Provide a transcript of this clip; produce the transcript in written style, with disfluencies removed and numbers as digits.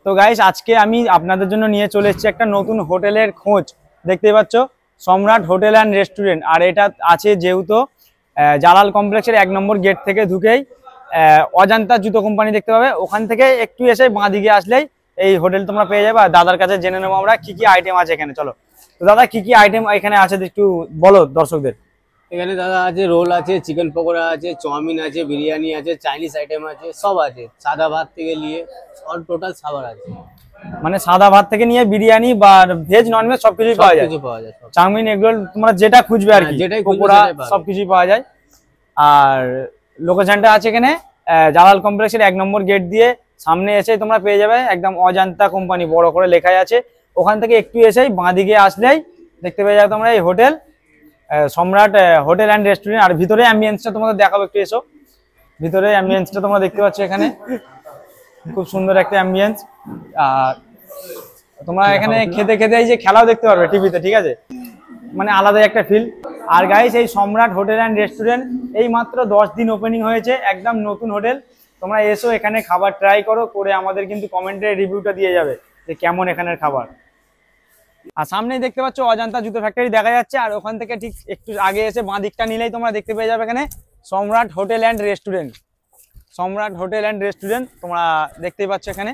তো গাইস আজকে আমি আপনাদের জন্য নিয়ে চলে এসেছি একটা নতুন হোটেলের খোঁজ। দেখতেই পাচ্ছ সম্রাট হোটেল অ্যান্ড রেস্টুরেন্ট, আর এটা আছে যেহেতু জালাল কমপ্লেক্সের 1 নম্বর গেট থেকে ঢুকেই অজন্তা জুতো কোম্পানি দেখতে পাবে। ওখান থেকে একটু এসে বাঁ দিকে আসলেই এই হোটেল তোমরা পেয়ে যাবে। আর দাদার কাছে জেনে নেবো আমরা কি কি আইটেম আছে এখানে। চলো তো দাদা, কি কি আইটেম এখানে আছে একটু বলো দর্শকদের। এখানে দাদা আছে রোল আছে, চিকেন পকোড়া আছে, চাউমিন আছে, বিরিয়ানি আছে, চাইনিজ আইটেম আছে, সব আছে। সাদা ভাত থেকে নিয়ে সব টোটাল খাবার আছে। মানে সাদা ভাত থেকে নিয়ে বিরিয়ানি বা ভেজ নন ভেজ সবকিছুই পাওয়া যায়। চাউমিন এগুলো তোমরা যেটা খুঁজবে আর কি, যেটাই পকোড়া সবকিছুই পাওয়া যায়। আর লোকেশনটা আছে এখানে জালাল কমপ্লেক্সের 1 নম্বর গেট দিয়ে সামনে এসে তোমরা পেয়ে যাবে একদম অজন্তা কোম্পানি বড় করে লেখাই আছে। ওখান থেকে একটু এসেই বাঁ দিকে আসলেই দেখতে পেয়ে যাবে তোমরা এই হোটেল সম্রাট হোটেল অ্যান্ড রেস্টুরেন্ট। আর ভিতরে অ্যাম্বিয়েন্সটা তোমাদের দেখাবো, একটু এসো। ভিতরে অ্যাম্বিয়েন্সটা তোমরা দেখতে পাচ্ছ এখানে, খুব সুন্দর একটা অ্যাম্বিয়েন্স। আর তোমরা এখানে খেতে খেতে এই যে খেলাও দেখতে পারবে টিভিতে, ঠিক আছে, মানে আলাদা একটা ফিল। আর গাইস এই সম্রাট হোটেল অ্যান্ড রেস্টুরেন্ট এই মাত্র 10 দিন ওপেনিং হয়েছে, একদম নতুন হোটেল। তোমরা এসো এখানে খাবার ট্রাই করো, করে আমাদের কিন্তু কমেন্টে রিভিউটা দিয়ে যাবে যে কেমন এখানের খাবার। আর সামনেই দেখতে পাচ্ছ অজন্তা জুতো ফ্যাক্টরি দেখা যাচ্ছে। আর ওখান থেকে ঠিক একটু আগে এসে বাঁ দিকটা নিলেই তোমরা দেখতে পেয়ে যাবে এখানে সম্রাট হোটেল অ্যান্ড রেস্টুরেন্ট। সম্রাট হোটেল অ্যান্ড রেস্টুরেন্ট তোমরা দেখতেই পাচ্ছ এখানে।